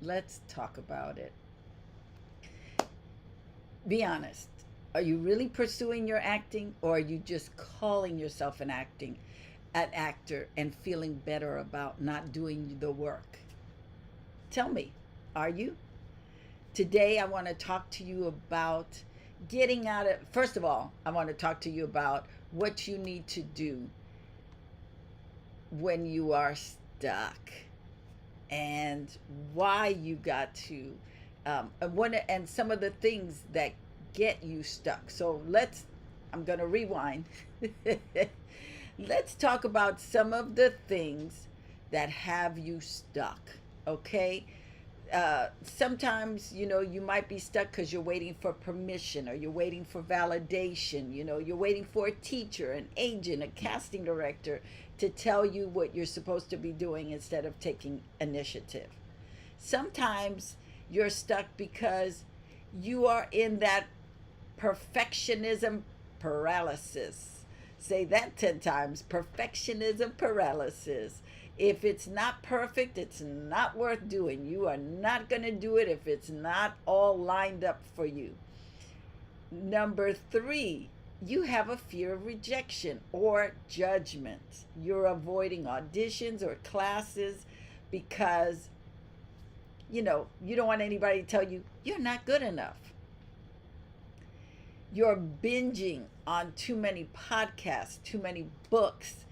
Let's talk about it. Be honest. Are you really pursuing your acting, or are you just calling yourself an actor and feeling better about not doing the work? Tell me, are you? Today I want to talk to you about getting out of first of all, I want to talk to you about what you need to do when you are stuck and why you got to and some of the things that get you stuck. So I'm going to rewind. Let's talk about some of the things that have you stuck. Okay. Sometimes, you might be stuck because you're waiting for permission, or you're waiting for validation. You're waiting for a teacher, an agent, a casting director to tell you what you're supposed to be doing instead of taking initiative. Sometimes you're stuck because you are in that perfectionism paralysis. Say that 10 times: perfectionism paralysis. If it's not perfect, it's not worth doing. You are not going to do it if it's not all lined up for you. Number three, you have a fear of rejection or judgment. You're avoiding auditions or classes because, you don't want anybody to tell you you're not good enough. You're binging on too many podcasts, too many books,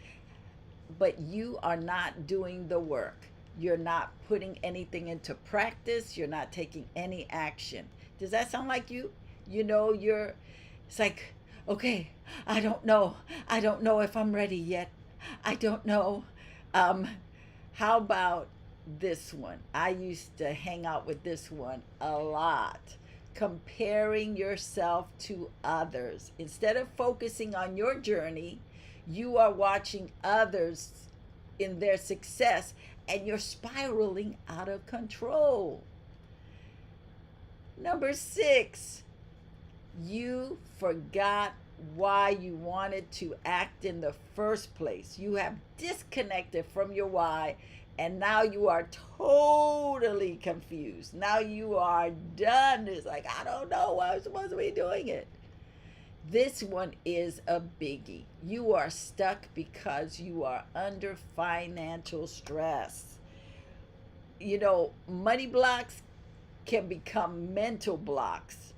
but you are not doing the work. You're not putting anything into practice. You're not taking any action. Does that sound like you? It's like, okay, I don't know. I don't know if I'm ready yet. I don't know. Um, how about this one? I used to hang out with this one a lot. Comparing yourself to others. Instead of focusing on your journey, you are watching others in their success and you're spiraling out of control. Number six, you forgot why you wanted to act in the first place. You have disconnected from your why, and now you are totally confused. Now you are done. It's like, I don't know why I'm supposed to be doing it. This one is a biggie. You are stuck because you are under financial stress. Money blocks can become mental blocks,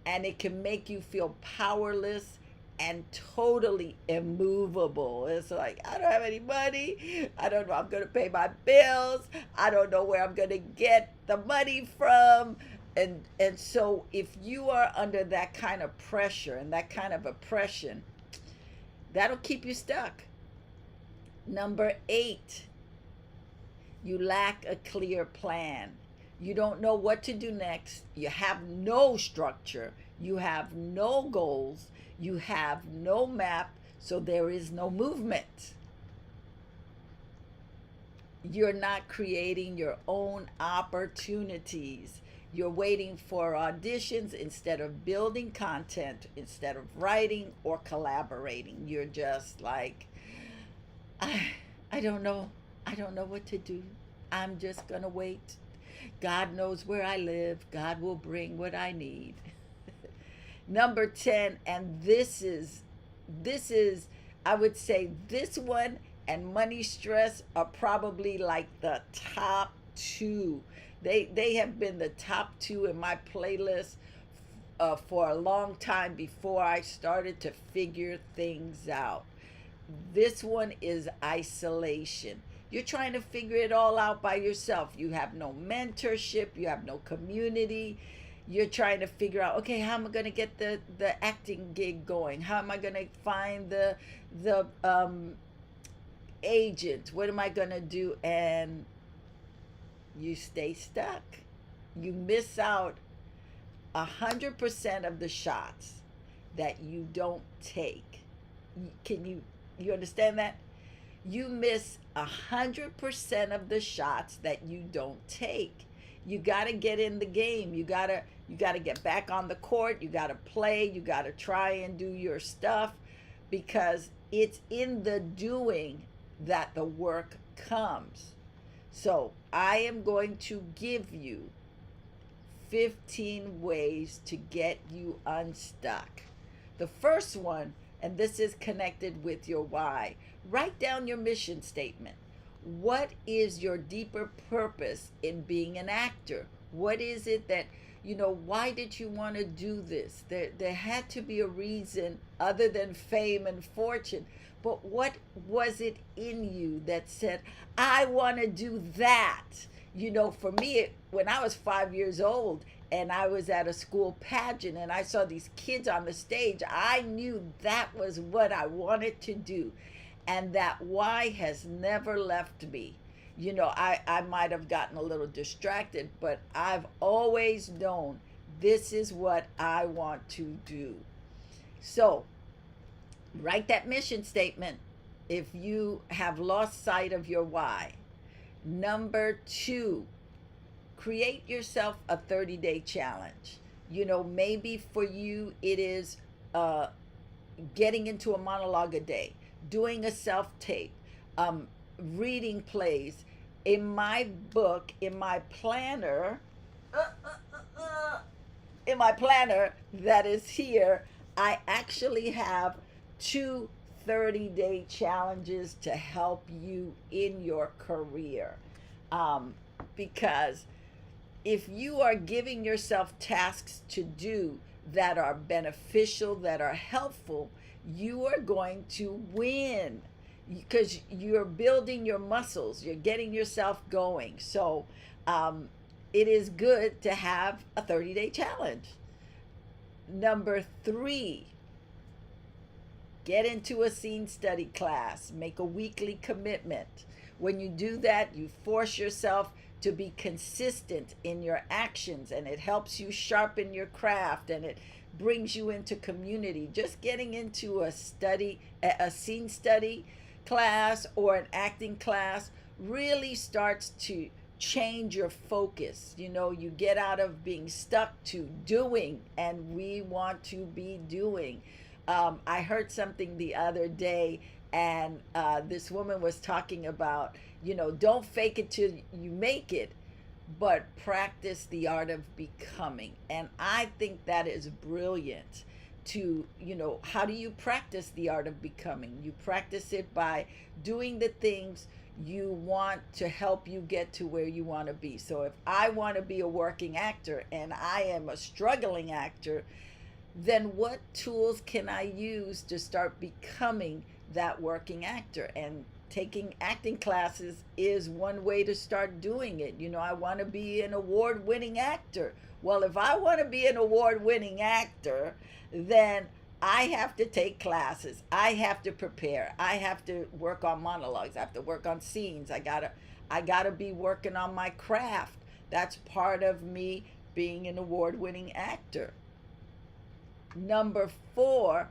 and it can make you feel powerless and totally immovable. It's like, I don't have any money. I don't know I'm going to pay my bills. I don't know where I'm going to get the money from. And so if you are under that kind of pressure and that kind of oppression, that'll keep you stuck. Number eight, you lack a clear plan. You don't know what to do next. You have no structure. You have no goals. You have no map. So there is no movement. You're not creating your own opportunities. You're waiting for auditions instead of building content, instead of writing or collaborating. You're just like, I don't know. I don't know what to do. I'm just going to wait. God knows where I live. God will bring what I need. Number 10, and this is I would say this one and money stress are probably like the top two. They have been the top two in my playlist for a long time before I started to figure things out. This one is isolation. You're trying to figure it all out by yourself. You have no mentorship, you have no community. You're trying to figure out, okay, how am I going to get the acting gig going? How am I going to find the agent? What am I going to do? And you stay stuck. You miss out 100% of the shots that you don't take. Can you understand that? You miss 100% of the shots that you don't take. You got to get in the game. You got to get back on the court. You got to play. You got to try and do your stuff, because it's in the doing that the work comes. So I am going to give you 15 ways to get you unstuck. The first one, and this is connected with your why, write down your mission statement. What is your deeper purpose in being an actor? What is it that, why did you want to do this? There had to be a reason other than fame and fortune. But what was it in you that said, I want to do that? For me, when I was 5 years old and I was at a school pageant and I saw these kids on the stage, I knew that was what I wanted to do. And that why has never left me. I might have gotten a little distracted, but I've always known this is what I want to do. So, write that mission statement if you have lost sight of your why. Number two, create yourself a 30-day challenge. Maybe for you it is getting into a monologue a day, doing a self tape, reading plays. In my book, in my planner, that is here, I actually have two 30-day challenges to help you in your career. Because if you are giving yourself tasks to do that are beneficial, that are helpful, you are going to win because you're building your muscles, you're getting yourself going. So it is good to have a 30-day challenge. Number three, get into a scene study class, make a weekly commitment. When you do that, you force yourself to be consistent in your actions, and it helps you sharpen your craft, and it brings you into community. Just getting into a scene study class or an acting class really starts to change your focus. You get out of being stuck to doing, and we want to be doing. I heard something the other day, and this woman was talking about, don't fake it till you make it, but practice the art of becoming. And I think that is brilliant. How do you practice the art of becoming? You practice it by doing the things you want to help you get to where you want to be. So if I want to be a working actor and I am a struggling actor, then what tools can I use to start becoming that working actor? And taking acting classes is one way to start doing it. I want to be an award-winning actor. Well, if I want to be an award-winning actor, then I have to take classes. I have to prepare. I have to work on monologues. I have to work on scenes. I gotta be working on my craft. That's part of me being an award-winning actor. Number four,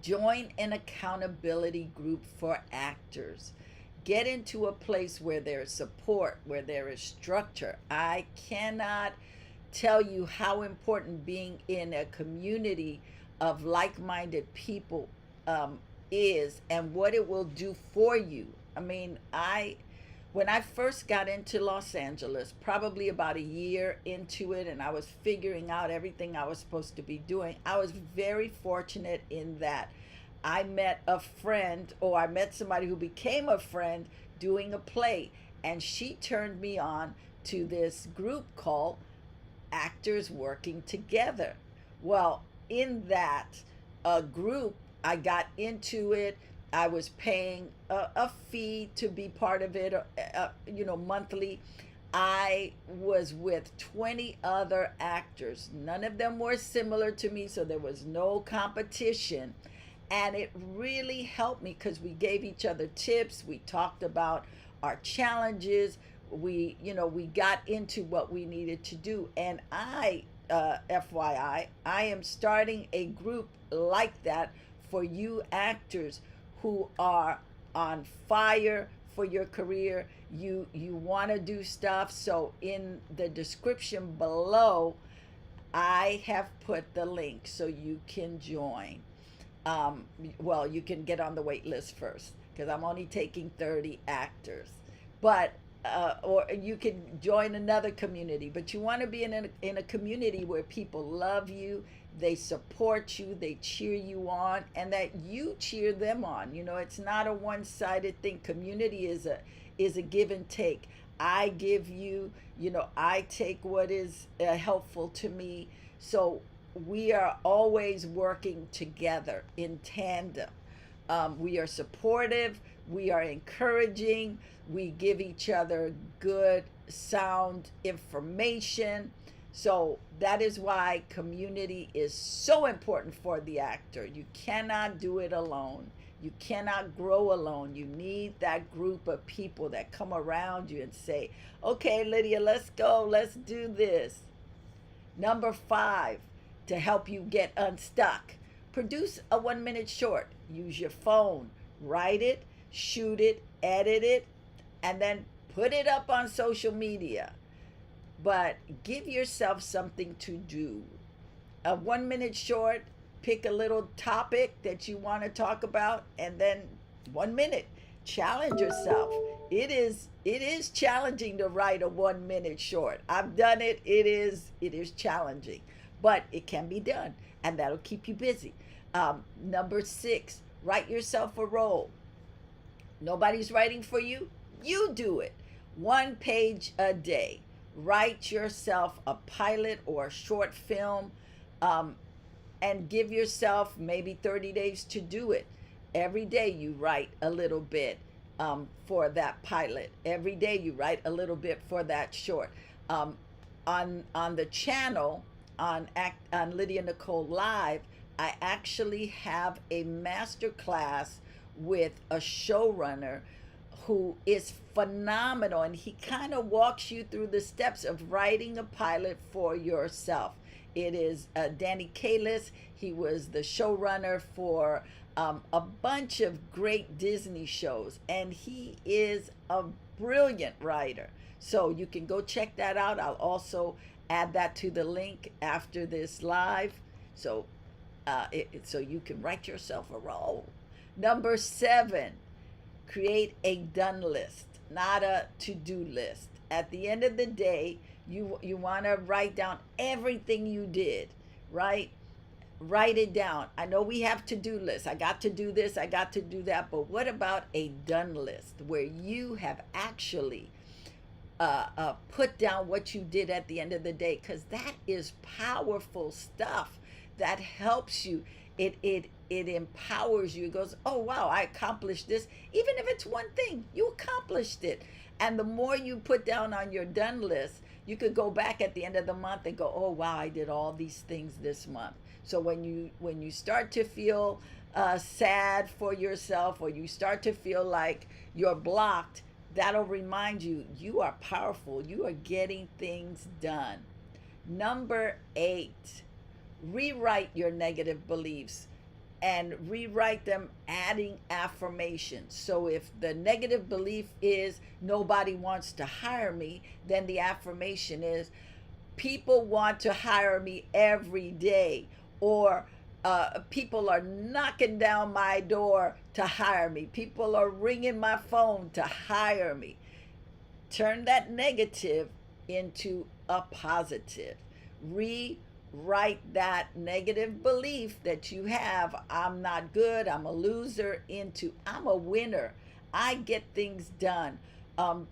join an accountability group for actors. Get into a place where there is support, where there is structure. I cannot tell you how important being in a community of like-minded people is, and what it will do for you. When I first got into Los Angeles, probably about a year into it, and I was figuring out everything I was supposed to be doing, I was very fortunate in that I met a friend, or I met somebody who became a friend doing a play, and she turned me on to this group called Actors Working Together. Well, in that group, I got into it. I was paying a fee to be part of it, monthly. I was with 20 other actors. None of them were similar to me, so there was no competition. And it really helped me because we gave each other tips. We talked about our challenges. We got into what we needed to do. And FYI, I am starting a group like that for you actors who are on fire for your career. You want to do stuff. So in the description below, I have put the link so you can join. You can get on the wait list first. because I'm only taking 30 actors. But or you can join another community, but you want to be in a community where people love you, they support you, they cheer you on, and that you cheer them on. You know, it's not a one-sided thing. Community is a give and take. I give you, you know, I take what is helpful to me. So we are always working together in tandem. We are supportive, we are encouraging, we give each other good, sound information. So that is why community is so important for the actor. You cannot do it alone. You cannot grow alone. You need that group of people that come around you and say, okay, Lydia, let's go, let's do this. Number 5, to help you get unstuck, produce a 1 minute short. Use your phone, write it, shoot it, edit it, and then put it up on social media. But give yourself something to do. A 1 minute short, pick a little topic that you want to talk about, and then 1 minute. Challenge yourself. It is challenging to write a 1 minute short. I've done it. It is challenging, but it can be done, and that'll keep you busy. Number 6, write yourself a role. Nobody's writing for you. You do it. 1 page a day. Write yourself a pilot or a short film, and give yourself maybe 30 days to do it. Every day you write a little bit for that pilot. Every day you write a little bit for that short. On the channel on Lydia Nicole Live, I actually have a master class with a showrunner who is phenomenal, and he kind of walks you through the steps of writing a pilot for yourself. It is Danny Kalis. He was the showrunner for a bunch of great Disney shows, and he is a brilliant writer. So you can go check that out. I'll also add that to the link after this live, so so you can write yourself a role. Number 7, create a done list, not a to-do list. At the end of the day, you want to write down everything you did, right? Write it down. I know we have to-do lists. I got to do this, I got to do that, but what about a done list where you have actually put down what you did at the end of the day? Because that is powerful stuff. That helps you. It empowers you. It goes, oh wow, I accomplished this. Even if it's one thing, you accomplished it. And the more you put down on your done list, you could go back at the end of the month and go, oh wow, I did all these things this month. So when you start to feel sad for yourself, or you start to feel like you're blocked, that'll remind you you are powerful. You are getting things done. Number 8, rewrite your negative beliefs, and rewrite them adding affirmations. So if the negative belief is nobody wants to hire me, then the affirmation is people want to hire me every day, or people are knocking down my door to hire me. People are ringing my phone to hire me. Turn that negative into a positive. Write that negative belief that you have, I'm not good, I'm a loser, into I'm a winner, I get things done,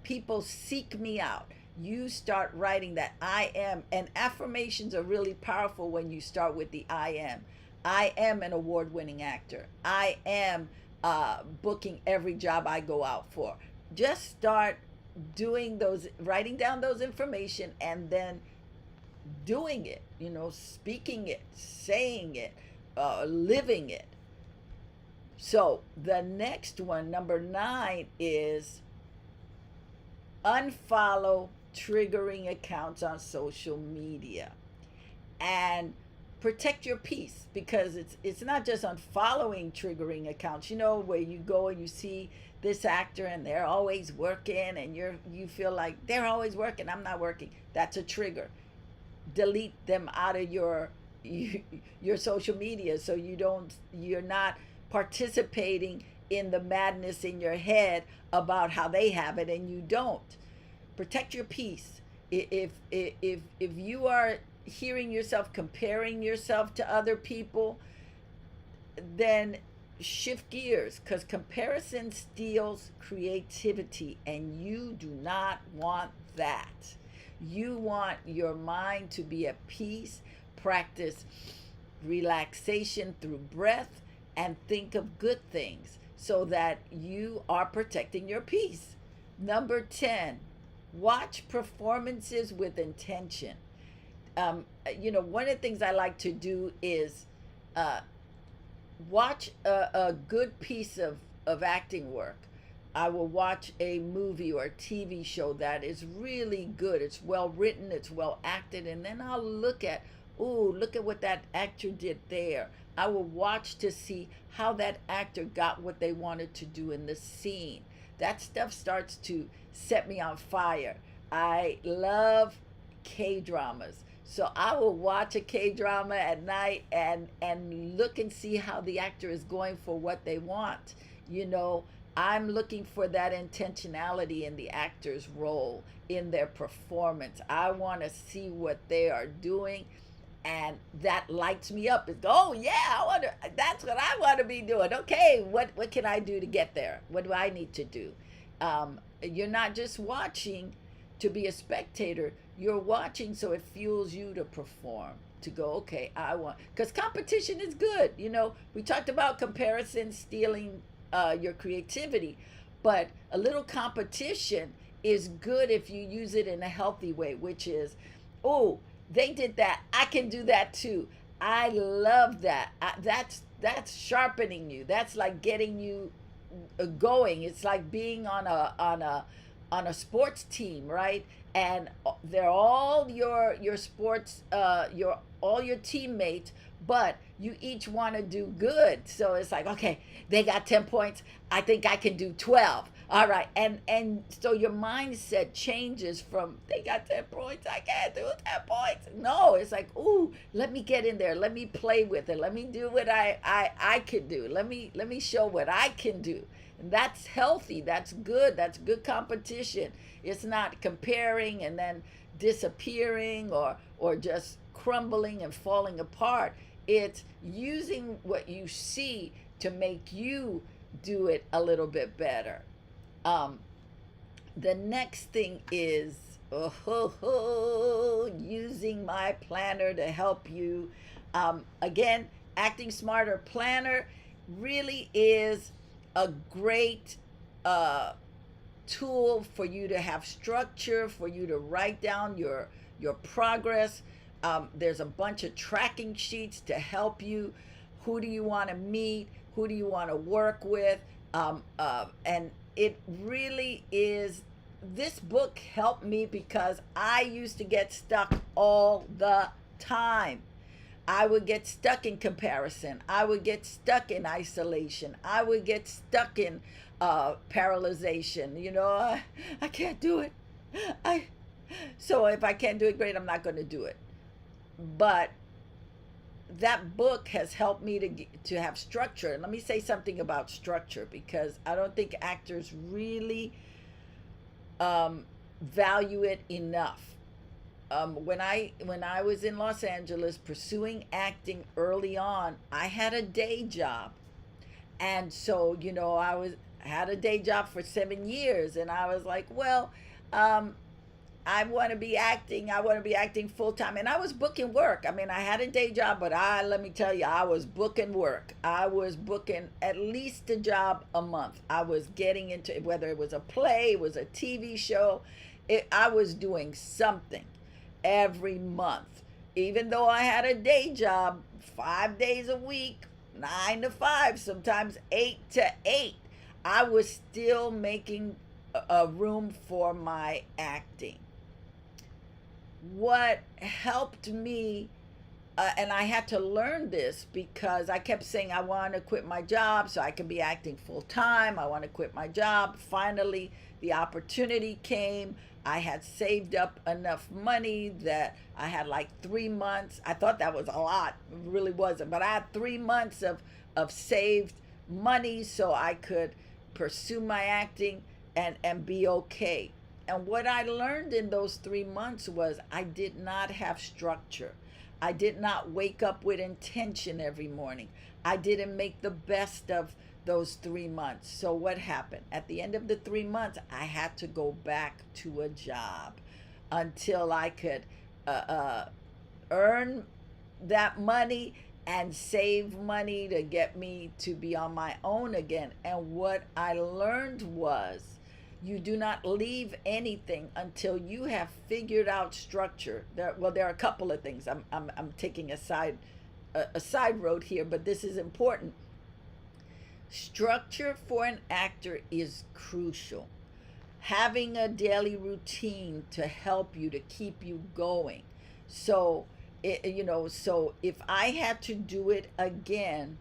people seek me out. You start writing that I am, and affirmations are really powerful when you start with the I am. I am an award-winning actor. I am booking every job I go out for. Just start doing those, writing down those information, and then doing it, speaking it, saying it, living it. So the next one, number 9, is unfollow triggering accounts on social media, and protect your peace, because it's not just unfollowing triggering accounts, where you go and you see this actor and they're always working, and you feel like they're always working, I'm not working. That's a trigger. Delete them out of your social media, so you're not participating in the madness in your head about how they have it and you don't. Protect your peace. If you are hearing yourself comparing yourself to other people, then shift gears, because comparison steals creativity and you do not want that. You want your mind to be at peace. Practice relaxation through breath and think of good things so that you are protecting your peace. Number 10, watch performances with intention. One of the things I like to do is uh, watch a good piece of acting work. I will watch a movie or a TV show that is really good. It's well written, it's well acted, and then I'll look at, ooh, look at what that actor did there. I will watch to see how that actor got what they wanted to do in the scene. That stuff starts to set me on fire. I love K dramas. So I will watch a K drama at night and look and see how the actor is going for what they want. You know, I'm looking for that intentionality in the actor's role, in their performance. I want to see what they are doing, and that lights me up. It's, oh yeah, that's what I want to be doing. Okay, what can I do to get there? What do I need to do? You're not just watching to be a spectator. You're watching so it fuels you to perform, to go, okay, I want, because competition is good. We talked about comparison stealing your creativity, but a little competition is good if you use it in a healthy way, which is, oh, they did that, I can do that too. I love that. That's sharpening you. That's like getting you going. It's like being on a sports team, right? And they're all your sports, your all your teammates, but you each want to do good. So it's like, okay, they got 10 points, I think I can do 12. All right. And so your mindset changes from, they got 10 points, I can't do 10 points. No, it's like, ooh, let me get in there, let me play with it, let me do what I can do, let me show what I can do. And that's healthy, that's good competition. It's not comparing and then disappearing or just crumbling and falling apart. It's using what you see to make you do it a little bit better. Um, the next thing is, using my planner to help you. Again, Acting Smarter Planner really is a great tool for you to have structure, for you to write down your progress. There's a bunch of tracking sheets to help you. Who do you want to meet? Who do you want to work with? And it really is, this book helped me because I used to get stuck all the time. I would get stuck in comparison. I would get stuck in isolation. I would get stuck in paralyzation. I can't do it. So if I can't do it, great, I'm not going to do it. But that book has helped me to have structure. And let me say something about structure, because I don't think actors really value it enough. When I was in Los Angeles pursuing acting early on, I had a day job, and so I had a day job for 7 years, and I was like, well, I want to be acting. I want to be acting full time. And I was booking work. I mean, I had a day job, but let me tell you, I was booking work. I was booking at least a job a month. I was getting into, whether it was a play, it was a TV show, I was doing something every month. Even though I had a day job 5 days a week, 9 to 5, sometimes 8 to 8, I was still making a room for my acting. What helped me, and I had to learn this because I kept saying I want to quit my job so I can be acting full time. I want to quit my job. Finally, the opportunity came. I had saved up enough money that I had like 3 months. I thought that was a lot. It really wasn't. But I had 3 months of saved money so I could pursue my acting and be okay. And what I learned in those 3 months was I did not have structure. I did not wake up with intention every morning. I didn't make the best of those 3 months. So what happened? At the end of the 3 months, I had to go back to a job until I could uh, uh, earn that money and save money to get me to be on my own again. And what I learned was you do not leave anything until you have figured out structure. There are a couple of things. I'm taking a side road here, but this is important. Structure for an actor is crucial. Having a daily routine to help you to keep you going. So so if I had to do it again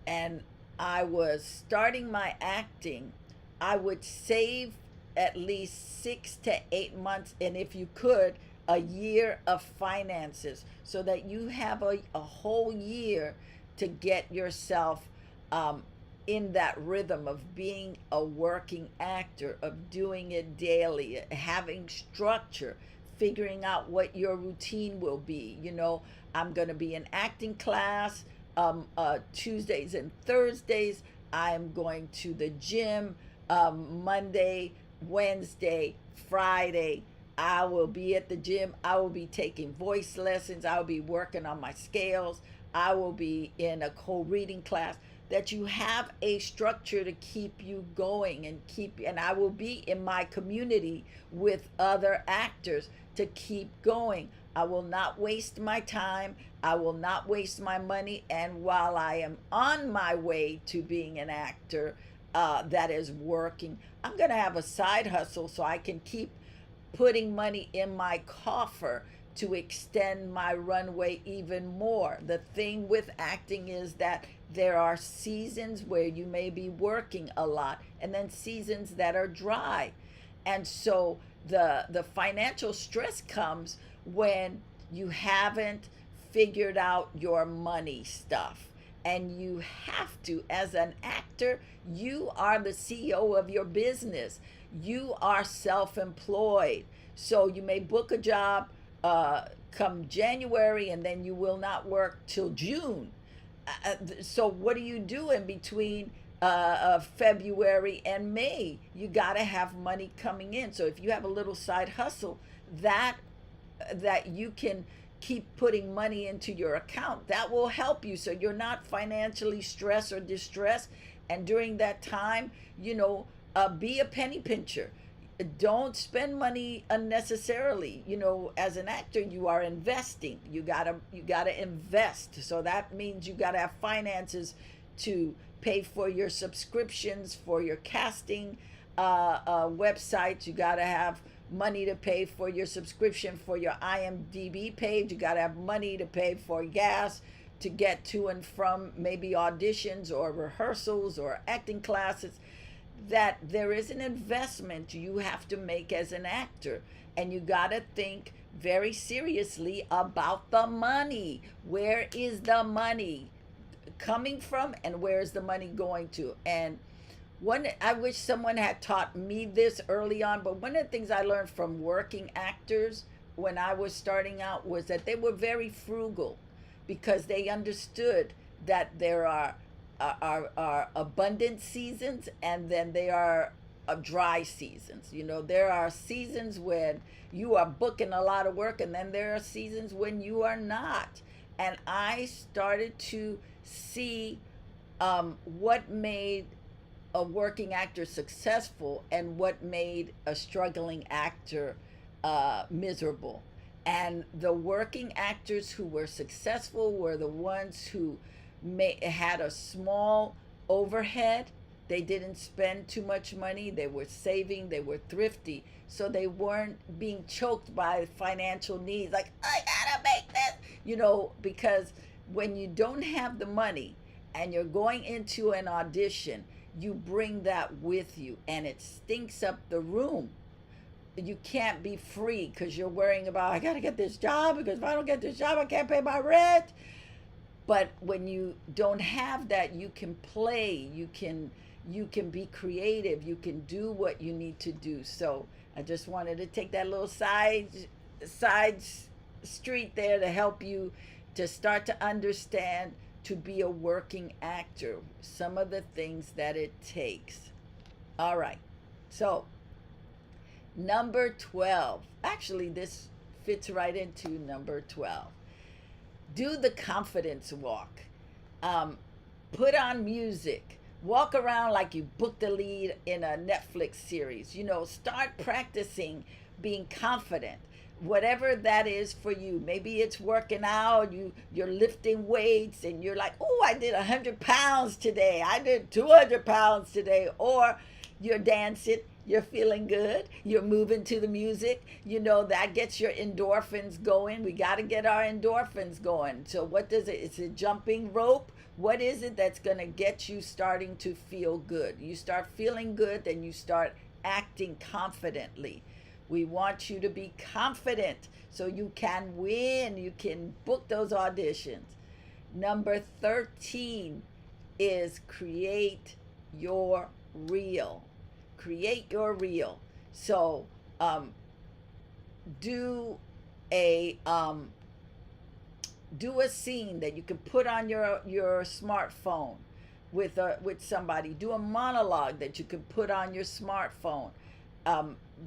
and I was starting my acting, I would save at least 6 to 8 months, and if you could, a year of finances so that you have a whole year to get yourself um, in that rhythm of being a working actor, of doing it daily, having structure, figuring out what your routine will be. I'm going to be in acting class Tuesdays and Thursdays. I'm going to the gym Monday, Wednesday, Friday. I will be at the gym. I will be taking voice lessons. I will be working on my scales. I will be in a co-reading class. That you have a structure to keep you going and I will be in my community with other actors to keep going. I will not waste my time. I will not waste my money. And while I am on my way to being an actor that is working, I'm going to have a side hustle so I can keep putting money in my coffer to extend my runway even more. The thing with acting is that there are seasons where you may be working a lot and then seasons that are dry. And so the financial stress comes when you haven't figured out your money stuff. And you have to, as an actor, you are the CEO of your business. You are self-employed. So you may book a job come January and then you will not work till June. So what do you do in between February and May? You got to have money coming in. So if you have a little side hustle that you can keep putting money into your account, that will help you so you're not financially stressed or distressed. And during that time, be a penny pincher. Don't spend money unnecessarily. As an actor, you are investing. You gotta invest. So that means you gotta have finances to pay for your subscriptions, for your casting websites. You gotta have money to pay for your subscription for your IMDb page. You gotta have money to pay for gas to get to and from maybe auditions or rehearsals or acting classes. That there is an investment you have to make as an actor, and you got to think very seriously about the money. Where is the money coming from and where is the money going to? And I wish someone had taught me this early on, but one of the things I learned from working actors when I was starting out was that they were very frugal because they understood that there are abundant seasons and then there are dry seasons. There are seasons when you are booking a lot of work and then there are seasons when you are not. And I started to see what made a working actor successful and what made a struggling actor miserable. And the working actors who were successful were the ones who had a small overhead. They didn't spend too much money. They were saving. They were thrifty. So they weren't being choked by financial needs. Like, I gotta make this, because when you don't have the money and you're going into an audition, you bring that with you and it stinks up the room. You can't be free because you're worrying about, I gotta get this job because if I don't get this job, I can't pay my rent. But when you don't have that, you can play, you can be creative, you can do what you need to do. So I just wanted to take that little side street there to help you to start to understand, to be a working actor, some of the things that it takes. All right. So number 12. Actually, this fits right into number 12. Do the confidence walk. Um, Put on music. Walk around like you booked a lead in a Netflix series. Start practicing being confident. Whatever that is for you. Maybe it's working out, you're lifting weights and you're like, "Oh, I did 100 pounds today. I did 200 pounds today." Or you're dancing, you're feeling good, you're moving to the music. That gets your endorphins going. We got to get our endorphins going. So what does it? It's a jumping rope. What is it that's going to get you starting to feel good? You start feeling good, then you start acting confidently. We want you to be confident so you can win, you can book those auditions. Number 13 is create your reel. Create your reel. So do a do a scene that you can put on your smartphone with somebody. Do a monologue that you can put on your smartphone.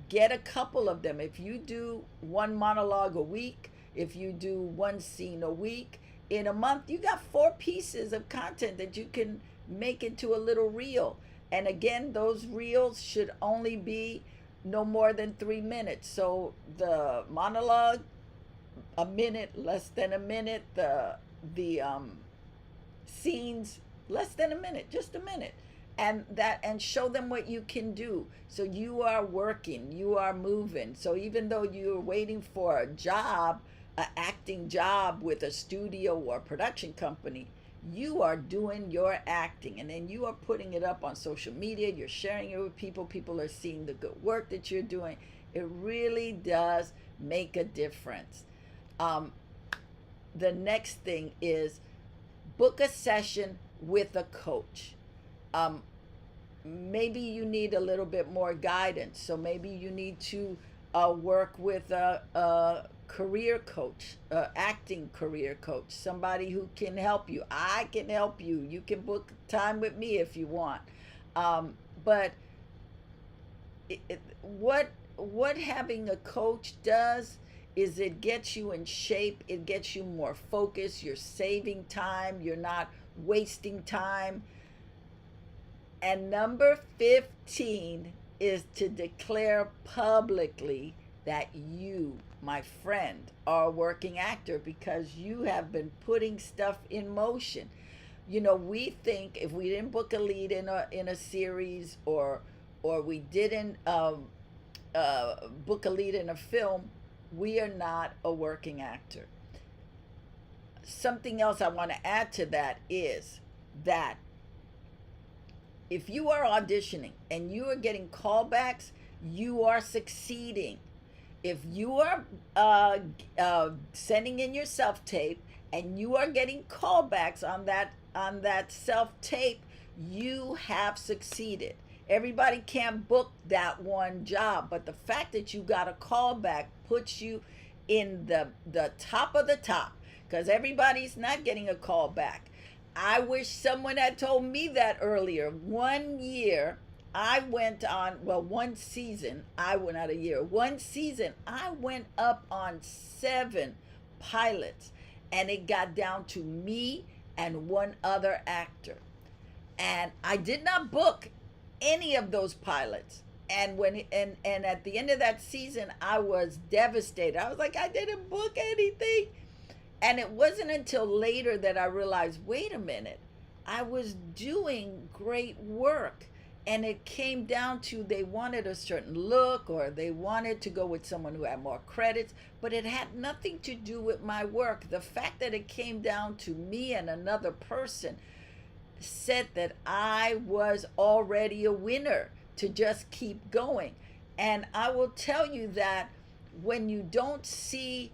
Get a couple of them. If you do one monologue a week, if you do one scene a week, in a month you got 4 pieces of content that you can make into a little reel. And again, those reels should only be no more than 3 minutes. So the monologue, a minute, less than a minute. The scenes, less than a minute, just a minute. And show them what you can do. So you are working, you are moving. So even though you're waiting for a job, an acting job with a studio or production company, you are doing your acting, and then you are putting it up on social media. You're sharing it with people. People are seeing the good work that you're doing. It really does make a difference. The next thing is book a session with a coach. Maybe you need a little bit more guidance. So maybe you need to work with a career coach, acting career coach, somebody who can help you. I can help you. You can book time with me if you want. But what having a coach does is it gets you in shape. It gets you more focused. You're saving time. You're not wasting time. And number 15 is to declare publicly that you, my friend, are a working actor because you have been putting stuff in motion. We think if we didn't book a lead in a series, or we didn't book a lead in a film, we are not a working actor. Something else I want to add to that is that if you are auditioning and you are getting callbacks, you are succeeding. If you are sending in your self tape and you are getting callbacks on that self tape, you have succeeded. Everybody can't book that one job, but the fact that you got a callback puts you in the top of the top, because everybody's not getting a callback. I wish someone had told me that earlier. One year, I went on, well, one season, not a year, one season, I went up on 7 pilots, and it got down to me and one other actor. And I did not book any of those pilots. And and at the end of that season, I was devastated. I was like, I didn't book anything. And it wasn't until later that I realized, wait a minute, I was doing great work. And it came down to they wanted a certain look, or they wanted to go with someone who had more credits, but it had nothing to do with my work. The fact that it came down to me and another person said that I was already a winner to just keep going. And I will tell you that when you don't see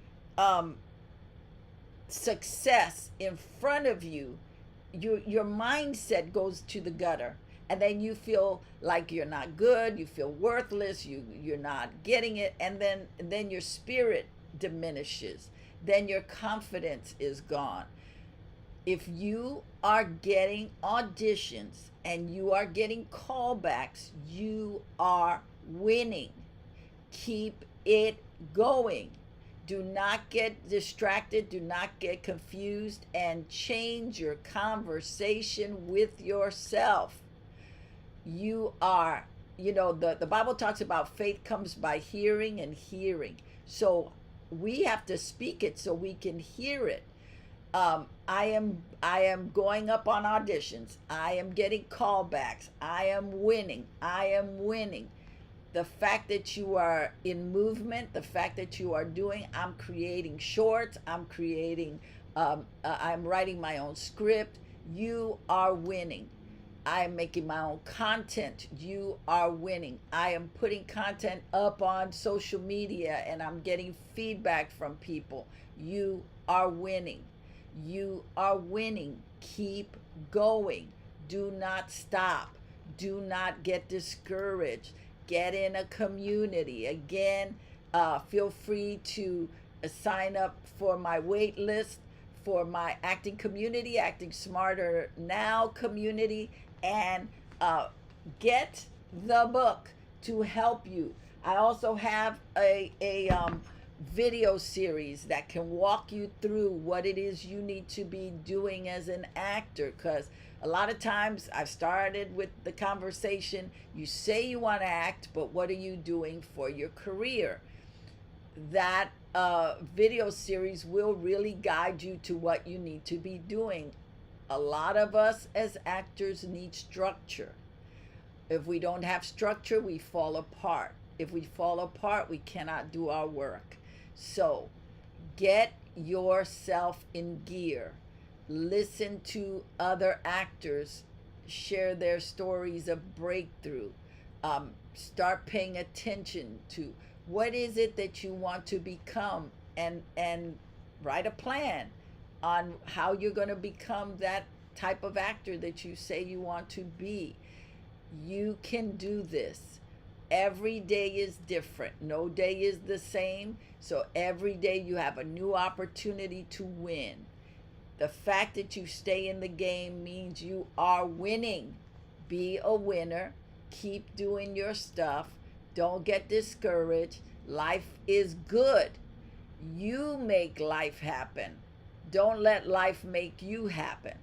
success in front of you, your mindset goes to the gutter, and then you feel like you're not good, you feel worthless, you're not getting it, and then your spirit diminishes, then your confidence is gone. If you are getting auditions and you are getting callbacks, you are winning. Keep it going. Do not get distracted, do not get confused, and change your conversation with yourself. You are, the Bible talks about faith comes by hearing and hearing. So we have to speak it so we can hear it. I am going up on auditions. I am getting callbacks. I am winning. I am winning. The fact that you are in movement, the fact that you are doing, I'm creating shorts, I'm writing my own script. You are winning. I am making my own content. You are winning. I am putting content up on social media and I'm getting feedback from people. You are winning. You are winning. Keep going. Do not stop. Do not get discouraged. Get in a community. Again, feel free to sign up for my wait list for my acting community, Acting Smarter Now community, and get the book to help you. I also have a video series that can walk you through what it is you need to be doing as an actor, because a lot of times I've started with the conversation, you say you want to act, but what are you doing for your career? That video series will really guide you to what you need to be doing. A lot of us as actors need structure. If we don't have structure, we fall apart. If we fall apart, we cannot do our work. So get yourself in gear. Listen to other actors share their stories of breakthrough. Start paying attention to what is it that you want to become, and write a plan on how you're going to become that type of actor that you say you want to be. You can do this. Every day is different. No day is the same. So every day you have a new opportunity to win. The fact that you stay in the game means you are winning. Be a winner. Keep doing your stuff. Don't get discouraged. Life is good. You make life happen. Don't let life make you happen.